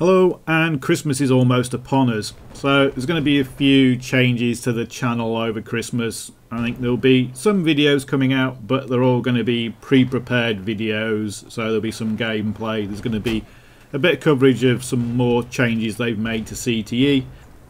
Hello, and Christmas is almost upon us, so there's going to be a few changes to the channel over Christmas. I think there'll be some videos coming out, but they're all going to be pre-prepared videos, so there'll be some gameplay. There's going to be a bit of coverage of some more changes they've made to CTE.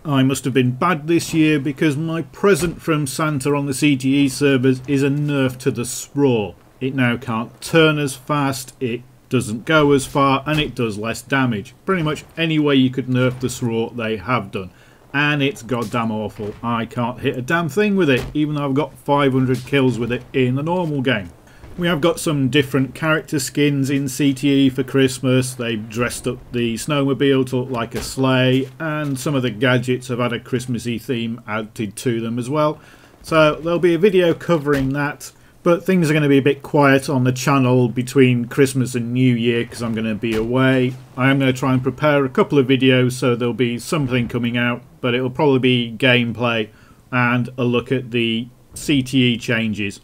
I must have been bad this year because my present from Santa on the CTE servers is a nerf to the straw. It now can't turn as fast, it doesn't go as far, and it does less damage. Pretty much any way you could nerf the straw they have done, and it's goddamn awful. I can't hit a damn thing with it, even though I've got 500 kills with it in the normal game. We have got some different character skins in CTE for Christmas. They've dressed up the snowmobile to look like a sleigh, and some of the gadgets have had a Christmassy theme added to them as well. So there'll be a video covering that. But things are going to be a bit quiet on the channel between Christmas and New Year because I'm going to be away. I am going to try and prepare a couple of videos, so there'll be something coming out, but it'll probably be gameplay and a look at the CTE changes.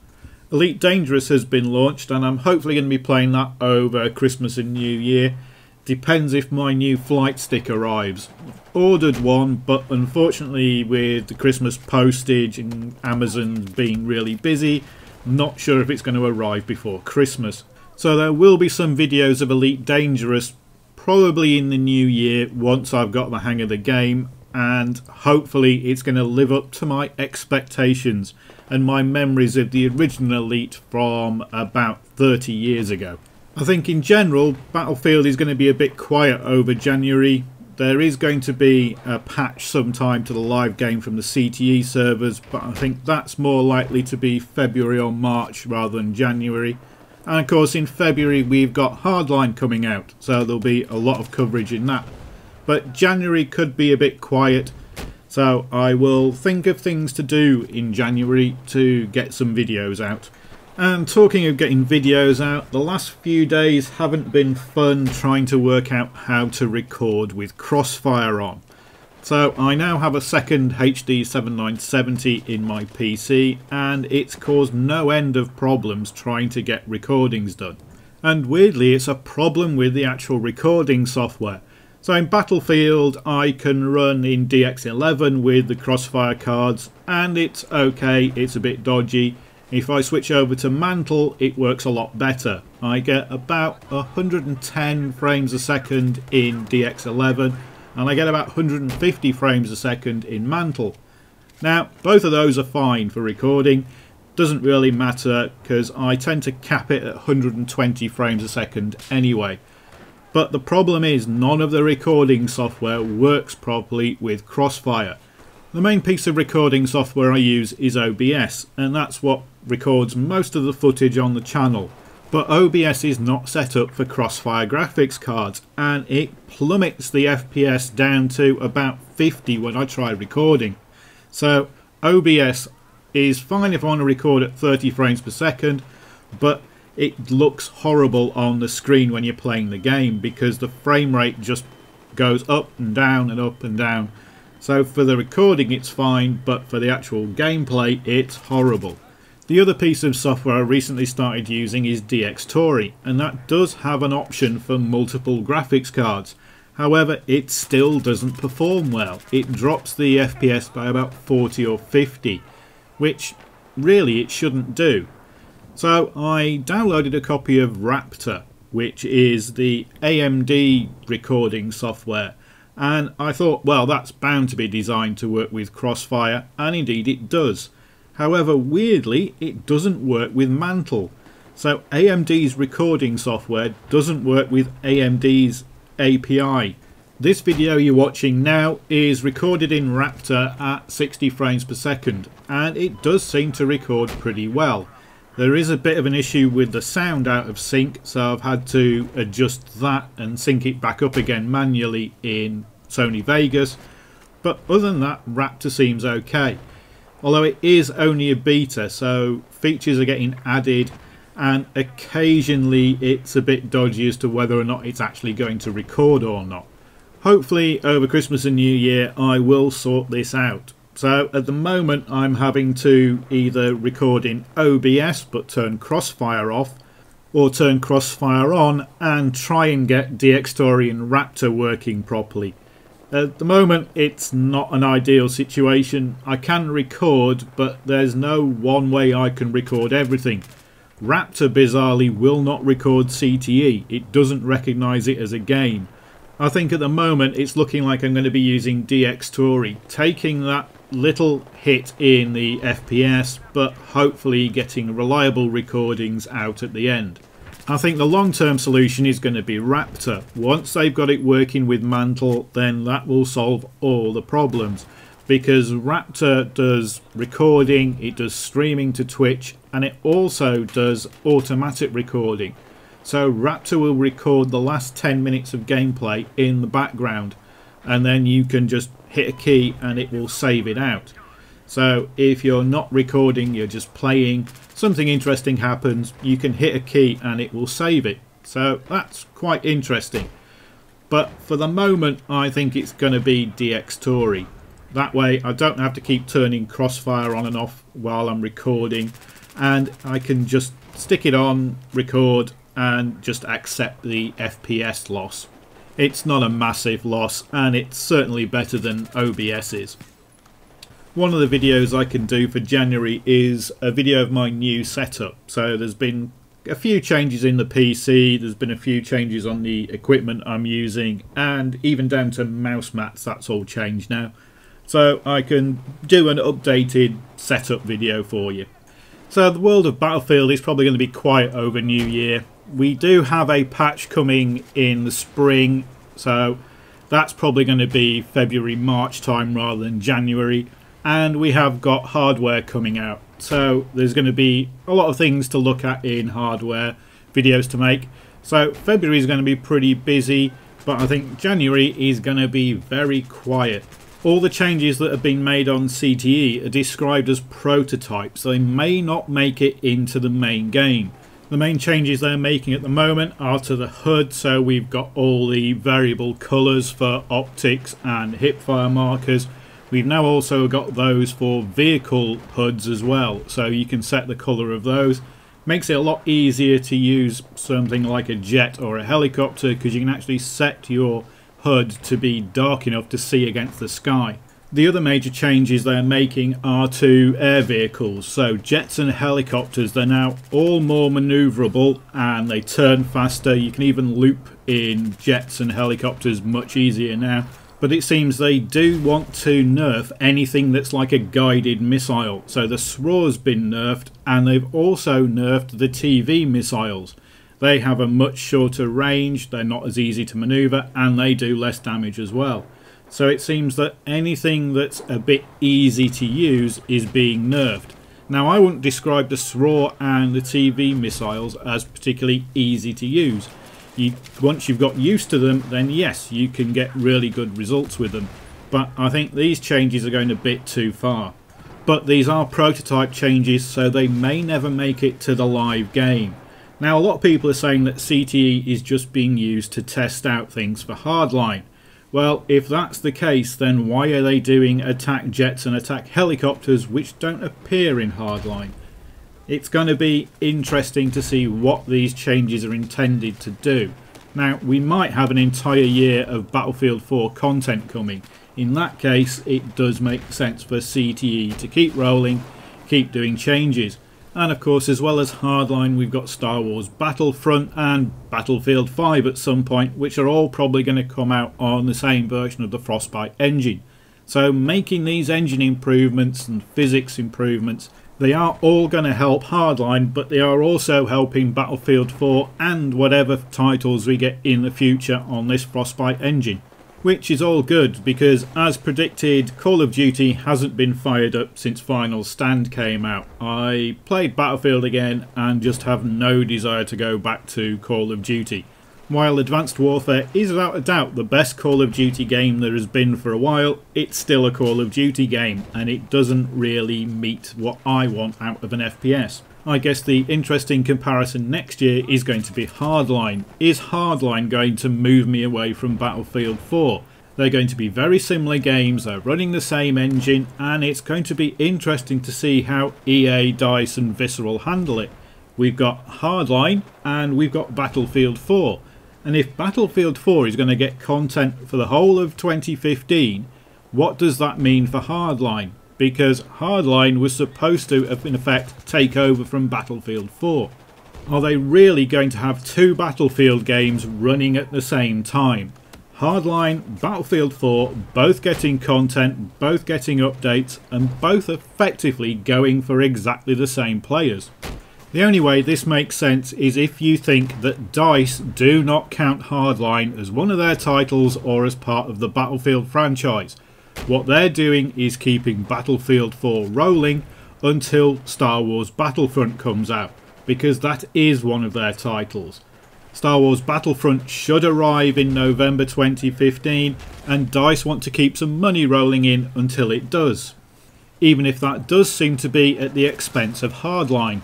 Elite Dangerous has been launched, and I'm hopefully going to be playing that over Christmas and New Year. Depends if my new flight stick arrives. Ordered one, but unfortunately with the Christmas postage and Amazon being really busy, not sure if it's going to arrive before Christmas. So there will be some videos of Elite Dangerous probably in the new year once I've got the hang of the game, and hopefully it's going to live up to my expectations and my memories of the original Elite from about 30 years ago. I think in general Battlefield is going to be a bit quiet over January. There is going to be a patch sometime to the live game from the CTE servers, but I think that's more likely to be February or March rather than January. And of course in February we've got Hardline coming out, so there'll be a lot of coverage in that. But January could be a bit quiet, so I will think of things to do in January to get some videos out. And talking of getting videos out, the last few days haven't been fun trying to work out how to record with Crossfire on. So I now have a second HD 7970 in my PC, and it's caused no end of problems trying to get recordings done. And weirdly, it's a problem with the actual recording software. So in Battlefield I can run in DX11 with the Crossfire cards, and it's okay, it's a bit dodgy. If I switch over to Mantle, it works a lot better. I get about 110 frames a second in DX11, and I get about 150 frames a second in Mantle. Now, both of those are fine for recording. Doesn't really matter because I tend to cap it at 120 frames a second anyway. But the problem is none of the recording software works properly with Crossfire. The main piece of recording software I use is OBS, and that's what records most of the footage on the channel. But OBS is not set up for Crossfire graphics cards, and it plummets the FPS down to about 50 when I try recording. So OBS is fine if I want to record at 30 frames per second, but it looks horrible on the screen when you're playing the game because the frame rate just goes up and down and up and down. So for the recording it's fine, but for the actual gameplay it's horrible. The other piece of software I recently started using is DxTory, and that does have an option for multiple graphics cards. However, it still doesn't perform well. It drops the FPS by about 40 or 50, which really it shouldn't do. So I downloaded a copy of Raptr, which is the AMD recording software. And I thought, well, that's bound to be designed to work with Crossfire, and indeed it does. However, weirdly, it doesn't work with Mantle. So AMD's recording software doesn't work with AMD's API. This video you're watching now is recorded in Raptr at 60 frames per second, and it does seem to record pretty well. There is a bit of an issue with the sound out of sync, so I've had to adjust that and sync it back up again manually in Sony Vegas. But other than that, Raptr seems okay. Although it is only a beta, so features are getting added, and occasionally it's a bit dodgy as to whether or not it's actually going to record or not. Hopefully over Christmas and New Year I will sort this out. So at the moment I'm having to either record in OBS but turn Crossfire off, or turn Crossfire on and try and get ACWR and Raptr working properly. At the moment it's not an ideal situation. I can record, but there's no one way I can record everything. Raptr bizarrely will not record CTE. It doesn't recognise it as a game. I think at the moment it's looking like I'm going to be using ACWR, taking that little hit in the FPS, but hopefully getting reliable recordings out at the end. I think the long-term solution is going to be Raptr. Once they've got it working with Mantle, then that will solve all the problems, because Raptr does recording, it does streaming to Twitch, and it also does automatic recording. So Raptr will record the last 10 minutes of gameplay in the background, and then you can just hit a key and it will save it out. So if you're not recording, you're just playing, something interesting happens, you can hit a key and it will save it. So that's quite interesting. But for the moment I think it's going to be ACWR. That way I don't have to keep turning Crossfire on and off while I'm recording, and I can just stick it on, record, and just accept the FPS loss. It's not a massive loss, and it's certainly better than OBS's. One of the videos I can do for January is a video of my new setup. So there's been a few changes in the PC, there's been a few changes on the equipment I'm using, and even down to mouse mats, that's all changed now. So I can do an updated setup video for you. So the world of Battlefield is probably going to be quiet over New Year. We do have a patch coming in the spring, so that's probably going to be February, March time rather than January. And we have got hardware coming out, so there's going to be a lot of things to look at in hardware, videos to make. So February is going to be pretty busy, but I think January is going to be very quiet. All the changes that have been made on CTE are described as prototypes, so they may not make it into the main game. The main changes they're making at the moment are to the HUD, so we've got all the variable colours for optics and hipfire markers. We've now also got those for vehicle HUDs as well, so you can set the colour of those. Makes it a lot easier to use something like a jet or a helicopter, because you can actually set your HUD to be dark enough to see against the sky. The other major changes they're making are to air vehicles. So jets and helicopters, they're now all more manoeuvrable and they turn faster. You can even loop in jets and helicopters much easier now. But it seems they do want to nerf anything that's like a guided missile. So the SRO's been nerfed, and they've also nerfed the TV missiles. They have a much shorter range, they're not as easy to manoeuvre, and they do less damage as well. So it seems that anything that's a bit easy to use is being nerfed. Now I wouldn't describe the SRO and the TV missiles as particularly easy to use. Once you've got used to them, then yes, you can get really good results with them. But I think these changes are going a bit too far. But these are prototype changes, so they may never make it to the live game. Now a lot of people are saying that CTE is just being used to test out things for hardline. Well, if that's the case, then why are they doing attack jets and attack helicopters which don't appear in hardline? It's going to be interesting to see what these changes are intended to do. Now, we might have an entire year of Battlefield 4 content coming. In that case, it does make sense for CTE to keep rolling, keep doing changes. And of course, as well as hardline, we've got Star Wars Battlefront and Battlefield 5 at some point, which are all probably going to come out on the same version of the Frostbite engine. So making these engine improvements and physics improvements, they are all going to help hardline, but they are also helping Battlefield 4 and whatever titles we get in the future on this Frostbite engine. Which is all good, because as predicted, Call of Duty hasn't been fired up since Final Stand came out. I played Battlefield again and just have no desire to go back to Call of Duty. While Advanced Warfare is without a doubt the best Call of Duty game there has been for a while, it's still a Call of Duty game and it doesn't really meet what I want out of an FPS. I guess the interesting comparison next year is going to be Hardline. Is Hardline going to move me away from Battlefield 4? They're going to be very similar games, they're running the same engine, and it's going to be interesting to see how EA, DICE and Visceral handle it. we've got Hardline and we've got Battlefield 4. And if Battlefield 4 is going to get content for the whole of 2015, what does that mean for Hardline? Because Hardline was supposed to, in effect, take over from Battlefield 4. Are they really going to have two Battlefield games running at the same time? Hardline, Battlefield 4, both getting content, both getting updates, and both effectively going for exactly the same players. The only way this makes sense is if you think that DICE do not count Hardline as one of their titles or as part of the Battlefield franchise. What they're doing is keeping Battlefield 4 rolling until Star Wars Battlefront comes out, because that is one of their titles. Star Wars Battlefront should arrive in November 2015, and DICE want to keep some money rolling in until it does, even if that does seem to be at the expense of Hardline.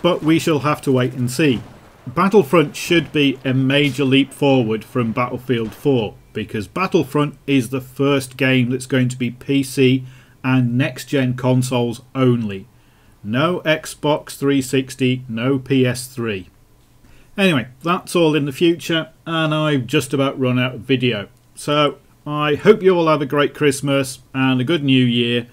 But we shall have to wait and see. Battlefront should be a major leap forward from Battlefield 4, because Battlefront is the first game that's going to be PC and next-gen consoles only. No Xbox 360, no PS3. Anyway, that's all in the future, and I've just about run out of video. So I hope you all have a great Christmas and a good New Year.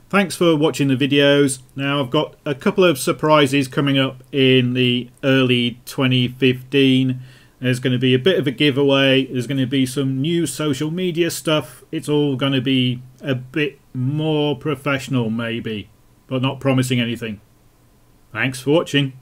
Thanks for watching the videos. Now I've got a couple of surprises coming up in the early 2015. There's going to be a bit of a giveaway. There's going to be some new social media stuff. It's all going to be a bit more professional maybe, but not promising anything. Thanks for watching.